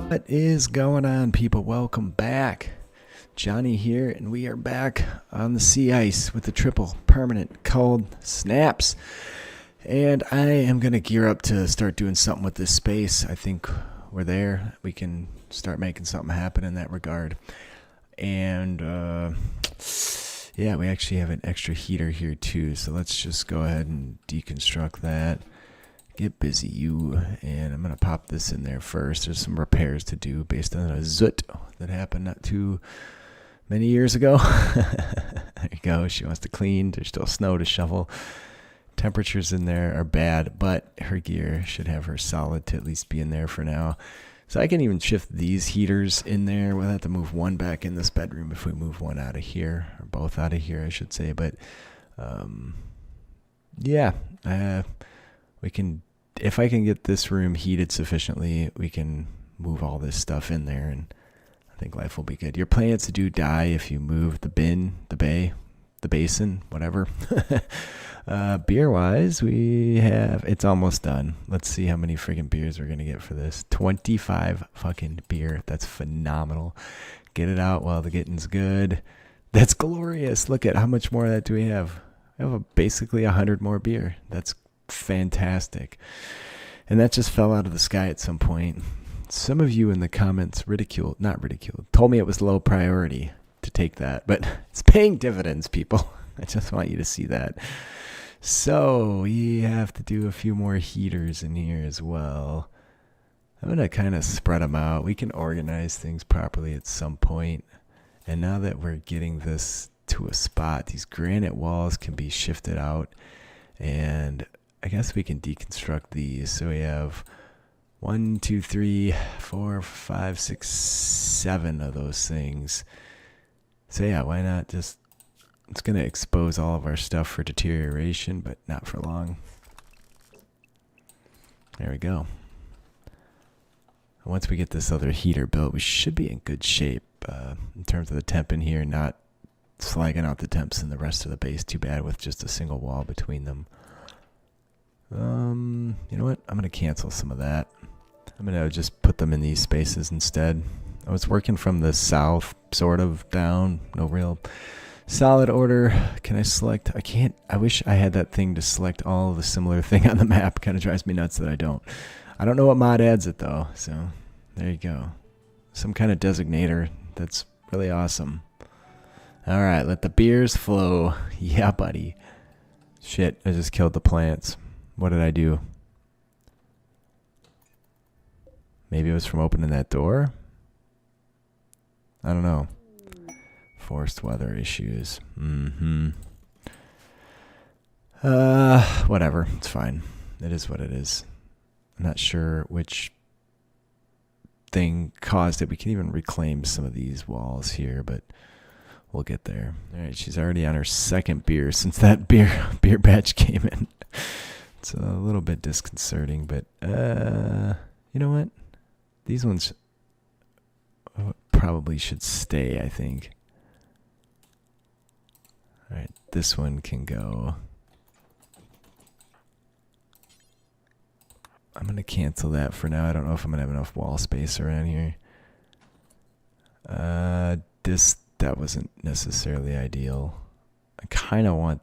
What is going on, people? Welcome back. Johnny here, and we are back on the sea ice with the triple permanent cold snaps. And I am going to gear up to start doing something with this space. I think we're there. We can start making something happen in that regard. And yeah, we actually have an extra heater here too. So let's just go ahead and deconstruct that. Get busy, you. And I'm going to pop this in there first. There's some repairs to do based on a zoot that happened not too many years ago. There you go. She wants to clean. There's still snow to shovel. Temperatures in there are bad, but her gear should have her solid to at least be in there for now. So I can even shift these heaters in there. We'll have to move one back in this bedroom if we move one out of here, or both out of here, I should say. But yeah, we can, if I can get this room heated sufficiently, we can move all this stuff in there, and I think life will be good. Your plants do die if you move the bin, the bay, the basin, whatever. Beer-wise, we have, it's almost done. Let's see how many friggin' beers we're going to get for this. 25 fucking beer. That's phenomenal. Get it out while the getting's good. That's glorious. Look at how much more of that do we have? We have basically 100 more beer. That's fantastic. And that just fell out of the sky at some point. Some of you in the comments told me it was low priority to take that, but it's paying dividends, people. I just want you to see that. So we have to do a few more heaters in here as well. I'm going to kind of spread them out. We can organize things properly at some point. And now that we're getting this to a spot, these granite walls can be shifted out. And I guess we can deconstruct these. So we have 1, 2, 3, 4, 5, 6, 7 of those things. So yeah, why not just, it's going to expose all of our stuff for deterioration, but not for long. There we go. Once we get this other heater built, we should be in good shape in terms of the temp in here, not slagging out the temps in the rest of the base too bad with just a single wall between them. You know what? I'm going to cancel some of that. I'm going to just put them in these spaces instead. I was working from the south, sort of down, no real solid order. Can I select? I can't. I wish I had that thing to select all of the similar thing on the map. Kind of drives me nuts that I don't. I don't know what mod adds it though. So there you go. Some kind of designator. That's really awesome. All right, let the beers flow. Yeah, buddy. Shit, I just killed the plants. What did I do? Maybe it was from opening that door? I don't know. Forced weather issues. Whatever. It's fine. It is what it is. I'm not sure which thing caused it. We can even reclaim some of these walls here, but we'll get there. All right, she's already on her second beer since that beer batch came in. It's a little bit disconcerting, but you know what? These ones probably should stay, I think. All right, this one can go. I'm going to cancel that for now. I don't know if I'm going to have enough wall space around here. That wasn't necessarily ideal. I kind of want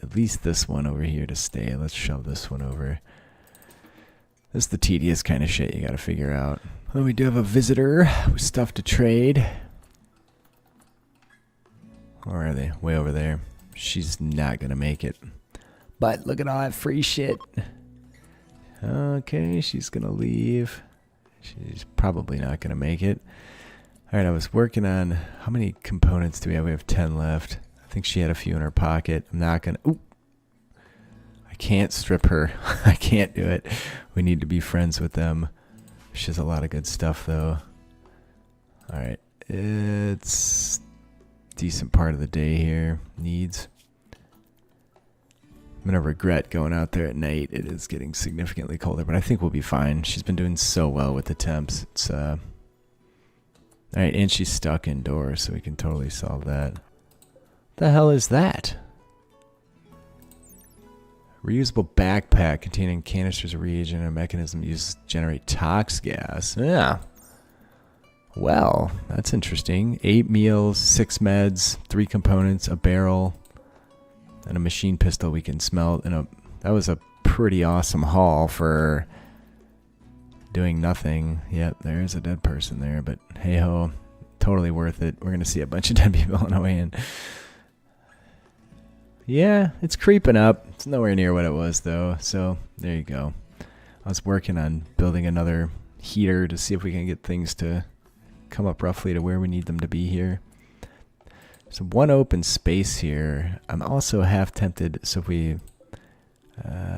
at least this one over here to stay. Let's shove this one over. This is the tedious kind of shit you got to figure out. Well, we do have a visitor with stuff to trade. Where are they? Way over there. She's not going to make it. But look at all that free shit. Okay, she's going to leave. She's probably not going to make it. All right, I was working on, how many components do we have? We have 10 left. I think she had a few in her pocket. I'm not going to, I can't strip her. I can't do it. We need to be friends with them. She has a lot of good stuff, though. All right, it's decent part of the day here. Needs. I'm going to regret going out there at night. It is getting significantly colder, but I think we'll be fine. She's been doing so well with the temps. It's, all right, and she's stuck indoors, so we can totally solve that. The hell is that? Reusable backpack containing canisters of reagent and a mechanism used to generate tox gas. Yeah. Well, that's interesting. 8 meals, 6 meds, 3 components, a barrel, and a machine pistol we can smelt. And that was a pretty awesome haul for doing nothing. Yep, there's a dead person there, but hey ho, totally worth it. We're going to see a bunch of dead people on our way in. Yeah, it's creeping up. It's nowhere near what it was though, so there you go. I was working on building another heater to see if we can get things to come up roughly to where we need them to be here. So one open space here. I'm also half tempted, so if we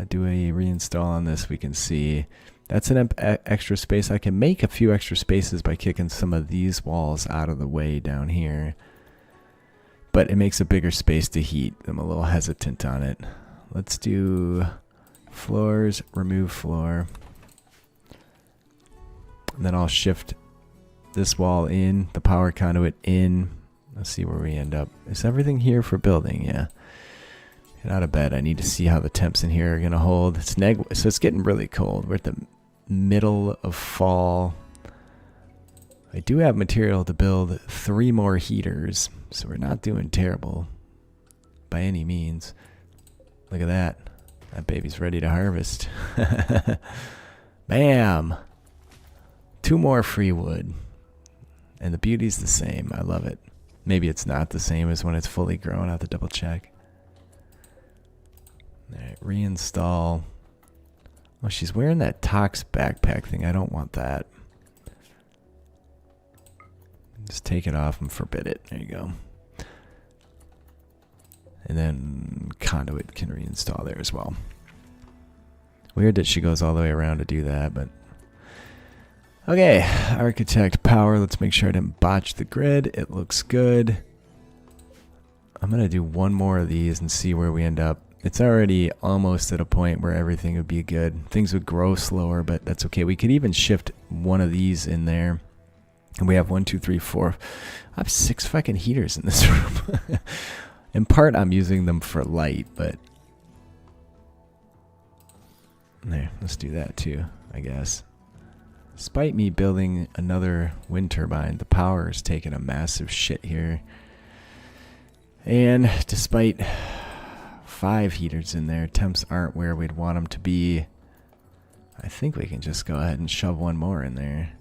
do a reinstall on this, we can see that's an extra space. I can make a few extra spaces by kicking some of these walls out of the way down here, but it makes a bigger space to heat. I'm a little hesitant on it. Let's do floors, remove floor, and then I'll shift this wall in, the power conduit in. Let's see where we end up. Is everything here for building? Yeah. Get out of bed. I need to see how the temps in here are going to hold. So it's getting really cold. We're at the middle of fall. I do have material to build 3 more heaters, so we're not doing terrible by any means. Look at that. That baby's ready to harvest. Bam! 2 more free wood. And the beauty's the same. I love it. Maybe it's not the same as when it's fully grown. I'll have to double check. Alright, reinstall. Oh, she's wearing that Tox backpack thing. I don't want that. Just take it off and forbid it. There you go. And then conduit can reinstall there as well. Weird that she goes all the way around to do that, but okay, architect power. Let's make sure I didn't botch the grid. It looks good. I'm going to do 1 more of these and see where we end up. It's already almost at a point where everything would be good. Things would grow slower, but that's okay. We could even shift 1 of these in there. And we have 1, 2, 3, 4. I have 6 fucking heaters in this room. In part, I'm using them for light, but there, let's do that too, I guess. Despite me building another wind turbine, the power is taking a massive shit here. And despite 5 heaters in there, temps aren't where we'd want them to be. I think we can just go ahead and shove 1 more in there.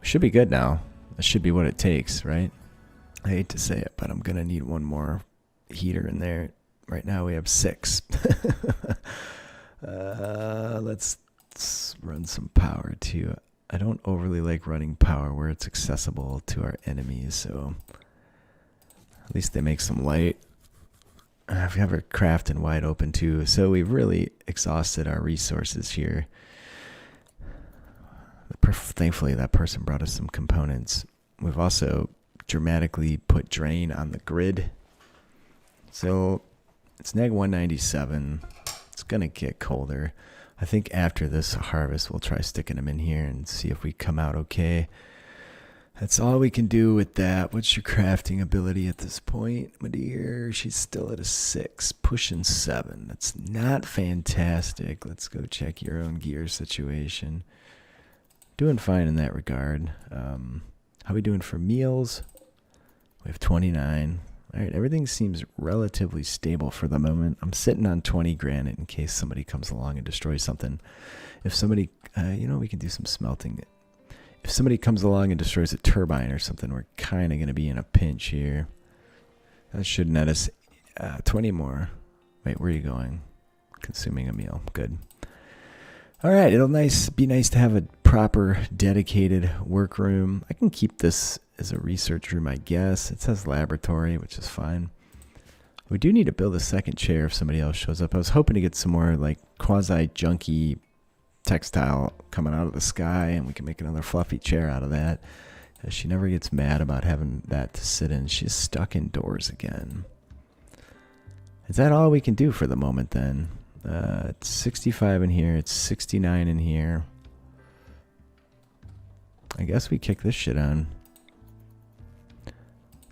Should be good now. That should be what it takes, right? I hate to say it, but I'm going to need 1 more heater in there. Right now we have 6. Let's run some power too. I don't overly like running power where it's accessible to our enemies, so at least they make some light. We have our craft in wide open too, so we've really exhausted our resources here. Thankfully that person brought us some components. We've also dramatically put drain on the grid, so it's neg 197. It's gonna get colder. I think after this harvest we'll try sticking them in here and see if we come out okay. That's all we can do with that. What's your crafting ability at this point, my dear? She's still at a 6, pushing 7. That's not fantastic. Let's go check your own gear situation. Doing fine in that regard. How we doing for meals? We have 29. All right, everything seems relatively stable for the moment. I'm sitting on 20 granite in case somebody comes along and destroys something. If somebody, we can do some smelting. If somebody comes along and destroys a turbine or something, we're kind of going to be in a pinch here. That should net us 20 more. Wait, where are you going? Consuming a meal. Good. All right, it'll be nice to have a proper dedicated workroom. I can keep this as a research room, I guess. It says laboratory, which is fine. We do need to build a second chair if somebody else shows up. I was hoping to get some more like quasi-junky textile coming out of the sky, and we can make another fluffy chair out of that. She never gets mad about having that to sit in. She's stuck indoors again. Is that all we can do for the moment then? It's 65 in here. It's 69 in here. I guess we kick this shit on.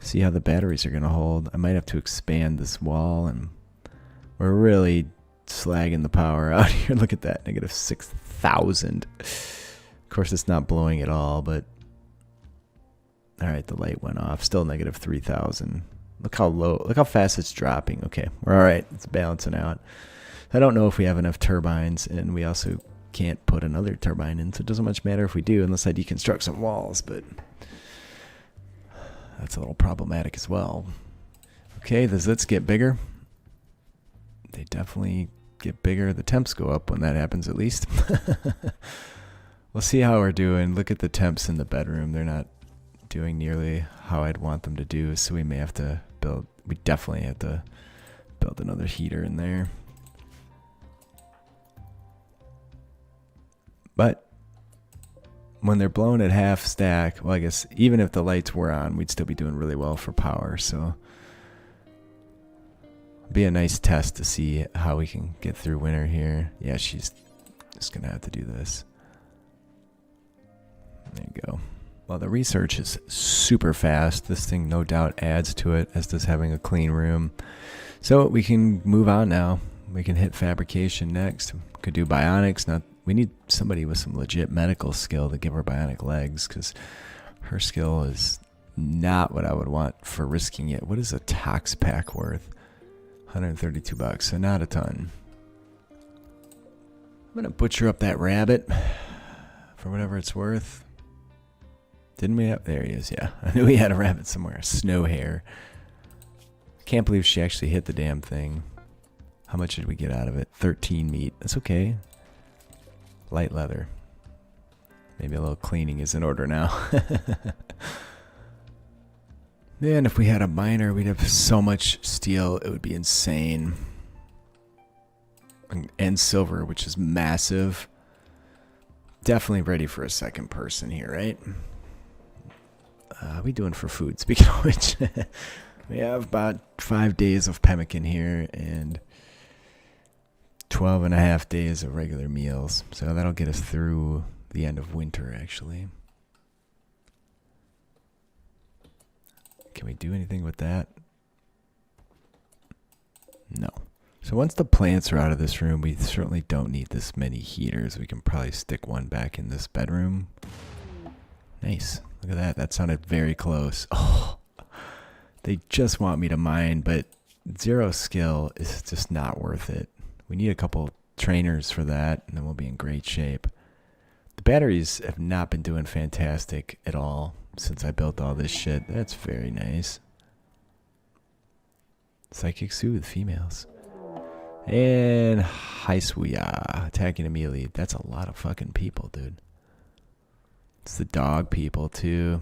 See how the batteries are going to hold. I might have to expand this wall, and we're really slagging the power out here. Look at that, negative 6,000. course, it's not blowing at all, but all right, the light went off. Still negative 3,000. Look how low, look how fast it's dropping. Okay, we're all right. It's balancing out. I don't know if we have enough turbines, and we also can't put another turbine in, so it doesn't much matter if we do, unless I deconstruct some walls, but that's a little problematic as well. Okay, the zits get bigger. They definitely get bigger. The temps go up when that happens, at least. We'll see how we're doing. Look at the temps in the bedroom. They're not doing nearly how I'd want them to do, so we may have to build, we definitely have to build another heater in there. But when they're blown at half stack, well, I guess even if the lights were on, we'd still be doing really well for power, so be a nice test to see how we can get through winter here. Yeah, she's just gonna have to do this. There you go. Well, the research is super fast. This thing no doubt adds to it, as does having a clean room. So we can move on now. We can hit fabrication next. Could do bionics. Now we need somebody with some legit medical skill to give her bionic legs, because her skill is not what I would want for risking it. What is a tox pack worth? 132 bucks, so not a ton. I'm gonna butcher up that rabbit for whatever it's worth. Didn't we have, there he is, yeah. I knew we had a rabbit somewhere, a snow hare. Can't believe she actually hit the damn thing. How much did we get out of it? 13 meat, that's okay. Light leather. Maybe a little cleaning is in order now. Man, if we had a miner, we'd have so much steel, it would be insane. And silver, which is massive. Definitely ready for a second person here, right? How we doing for food? Speaking of which, we have about 5 days of pemmican here and 12.5 days of regular meals. So that'll get us through the end of winter, actually. Can we do anything with that? No. So once the plants are out of this room, we certainly don't need this many heaters. We can probably stick one back in this bedroom. Nice. Look at that. That sounded very close. Oh, they just want me to mine, but 0 skill is just not worth it. We need a couple trainers for that, and then we'll be in great shape. The batteries have not been doing fantastic at all since I built all this shit. That's very nice. Psychic Soothe females. And Haisuya attacking immediately. That's a lot of fucking people, dude. It's the dog people too.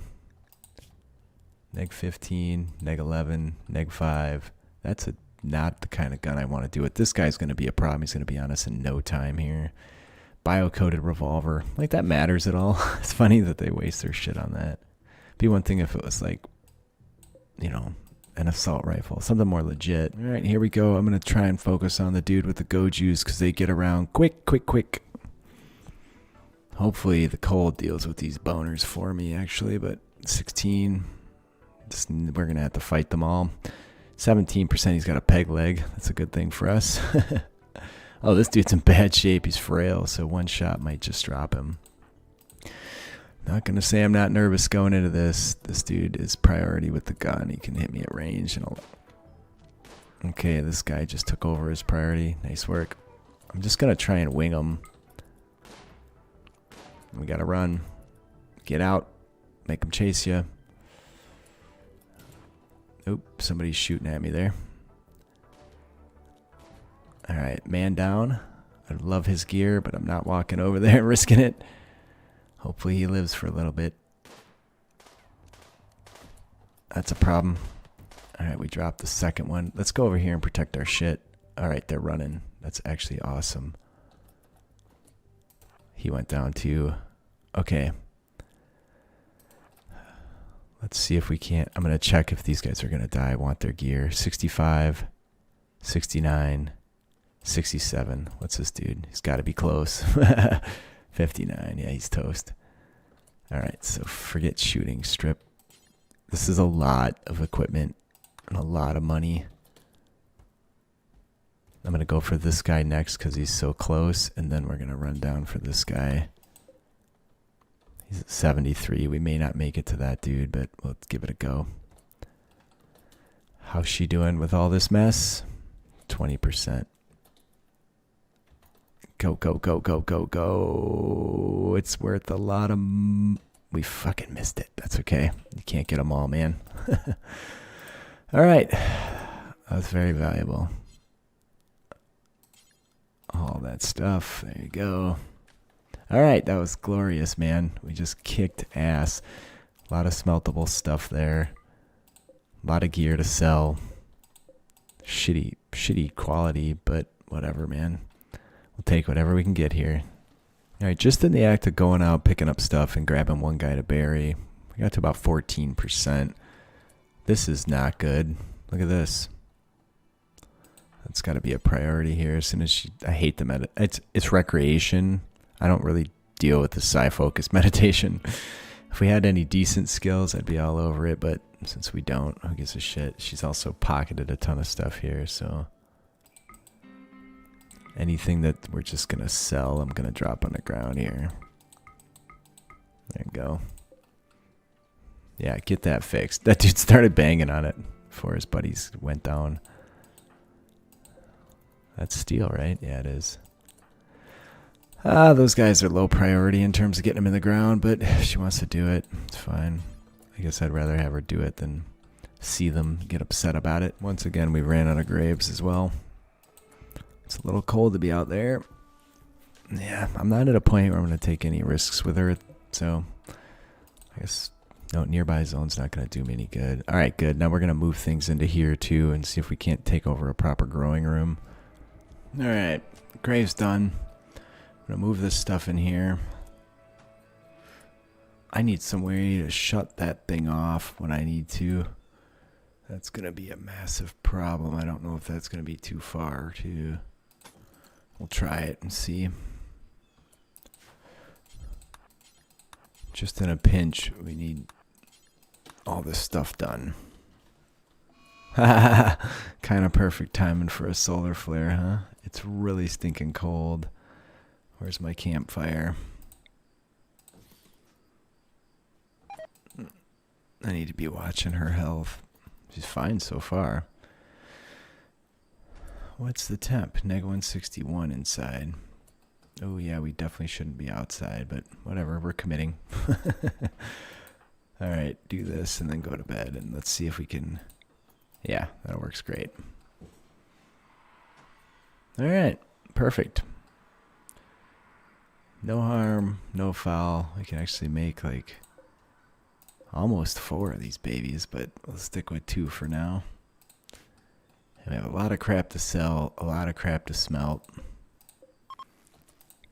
Neg 15, neg 11, neg 5. That's not the kind of gun I want to do it. This guy's going to be a problem. He's going to be on us in no time here. Bio-coated revolver. Like, that matters at all. It's funny that they waste their shit on that. Be one thing if it was like, you know, an assault rifle. Something more legit. All right, here we go. I'm going to try and focus on the dude with the Gojus because they get around quick, quick, quick. Hopefully the cold deals with these boners for me, actually, but 16, we're going to have to fight them all. 17%, he's got a peg leg. That's a good thing for us. Oh, this dude's in bad shape. He's frail, so one shot might just drop him. Not going to say I'm not nervous going into this. This dude is priority with the gun. He can hit me at range. And okay, this guy just took over his priority. Nice work. I'm just going to try and wing him. We got to run. Get out. Make him chase you. Oop, somebody's shooting at me there. Alright, man down. I love his gear, but I'm not walking over there and risking it. Hopefully he lives for a little bit. That's a problem. Alright, we dropped the second one. Let's go over here and protect our shit. Alright, they're running. That's actually awesome. He went down too. Okay. Let's see if we can't. I'm going to check if these guys are going to die. I want their gear. 65, 69, 67. What's this dude? He's got to be close. 59. Yeah, he's toast. All right, so forget shooting strip. This is a lot of equipment and a lot of money. I'm going to go for this guy next because he's so close, and then we're going to run down for this guy. He's at 73. We may not make it to that dude, but let's give it a go. How's she doing with all this mess? 20%. Go, go, go, go, go, go. It's worth a lot of... We fucking missed it. That's okay. You can't get them all, man. All right. That was very valuable. All that stuff. There you go. All right. That was glorious, man. We just kicked ass. A lot of smeltable stuff there. A lot of gear to sell. Shitty quality, but whatever, man. We'll take whatever we can get here. All right, just in the act of going out, picking up stuff, and grabbing one guy to bury. We got to about 14%. This is not good. Look at this. That's got to be a priority here. As soon as I hate the it's recreation. I don't really deal with the psi-focused meditation. If we had any decent skills, I'd be all over it, but since we don't, who gives a shit? She's also pocketed a ton of stuff here, so anything that we're just gonna sell, I'm gonna drop on the ground here. There you go. Yeah, get that fixed. That dude started banging on it before his buddies went down. That's steel, right? Yeah, it is. Those guys are low priority in terms of getting them in the ground, but if she wants to do it, it's fine. I guess I'd rather have her do it than see them get upset about it. Once again, we ran out of graves as well. It's a little cold to be out there. Yeah, I'm not at a point where I'm going to take any risks with her, so I guess no nearby zone's not going to do me any good. All right, good. Now we're going to move things into here too and see if we can't take over a proper growing room. All right, grave's done. I'm going to move this stuff in here. I need some way to shut that thing off when I need to. That's going to be a massive problem. I don't know if that's going to be too far to... We'll try it and see. Just in a pinch, we need all this stuff done. Kind of perfect timing for a solar flare, huh? It's really stinking cold. Where's my campfire? I need to be watching her health. She's fine so far. What's the temp? -161 inside. Oh yeah, we definitely shouldn't be outside, but whatever, we're committing. Alright, do this and then go to bed, and let's see if we can... Yeah, that works great. Alright, perfect. No harm, no foul. We can actually make like almost 4 of these babies, but we'll stick with 2 for now. And we have a lot of crap to sell, a lot of crap to smelt.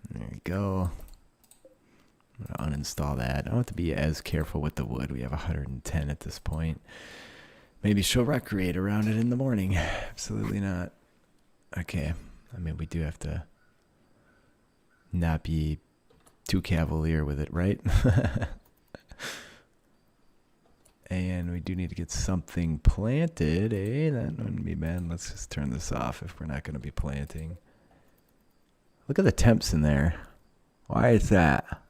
There we go. I'm going to uninstall that. I don't have to be as careful with the wood. We have 110 at this point. Maybe she'll recreate around it in the morning. Absolutely not. Okay. I mean, we do have to not be too cavalier with it, right? And we do need to get something planted, eh? That wouldn't be bad. Let's just turn this off if we're not going to be planting. Look at the temps in there. Why is that?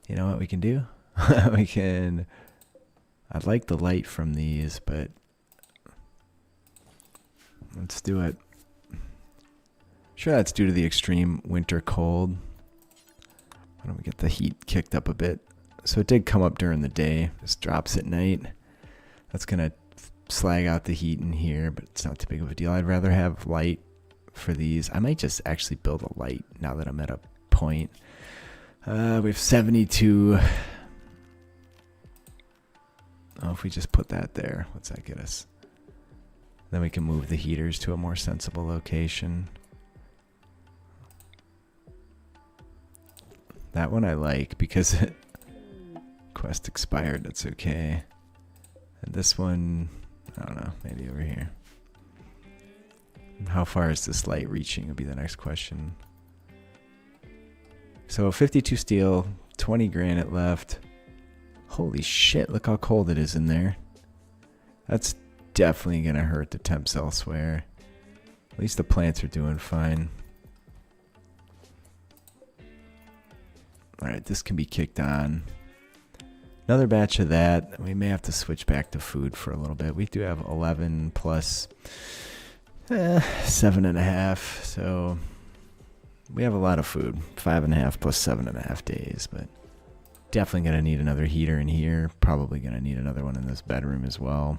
You know what we can do? We can... I'd like the light from these, but... Let's do it. Sure, that's due to the extreme winter cold. Why don't we get the heat kicked up a bit? So it did come up during the day. Just drops at night. That's going to slag out the heat in here, but it's not too big of a deal. I'd rather have light for these. I might just actually build a light now that I'm at a point. We have 72. Oh, if we just put that there, what's that get us? Then we can move the heaters to a more sensible location. That one I like because quest expired. That's okay. And this one, I don't know, maybe over here. And how far is this light reaching will be the next question. So 52 steel, 20 granite left. Holy shit, look how cold it is in there. That's definitely going to hurt the temps elsewhere. At least the plants are doing fine. All right, this can be kicked on. Another batch of that. We may have to switch back to food for a little bit. We do have 11 plus 7.5. So we have a lot of food. 5.5 plus 7.5 days. But definitely going to need another heater in here. Probably going to need another one in this bedroom as well.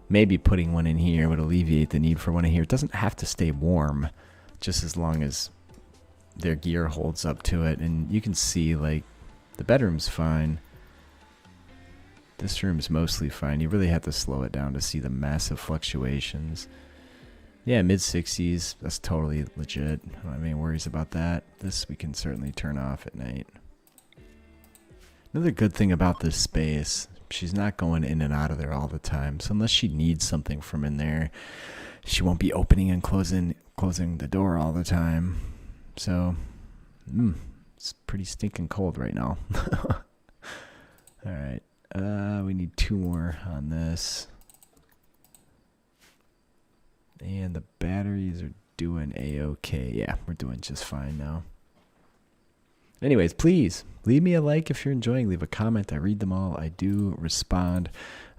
Maybe putting one in here would alleviate the need for one in here. It doesn't have to stay warm, just as long as their gear holds up to it. And you can see, like, the bedroom's fine. This room's mostly fine. You really have to slow it down to see the massive fluctuations. Yeah, mid-60s. That's totally legit. I don't have any worries about that. This we can certainly turn off at night. Another good thing about this space, she's not going in and out of there all the time. So unless she needs something from in there, she won't be opening and closing the door all the time. So, it's pretty stinking cold right now. All right. We need 2 more on this. And the batteries are doing a-okay. Yeah, we're doing just fine now. Anyways, please leave me a like if you're enjoying. Leave a comment. I read them all. I do respond.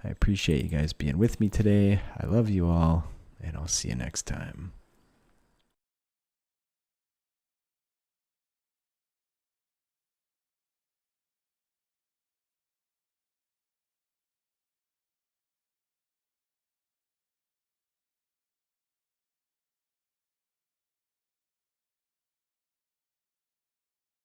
I appreciate you guys being with me today. I love you all, and I'll see you next time.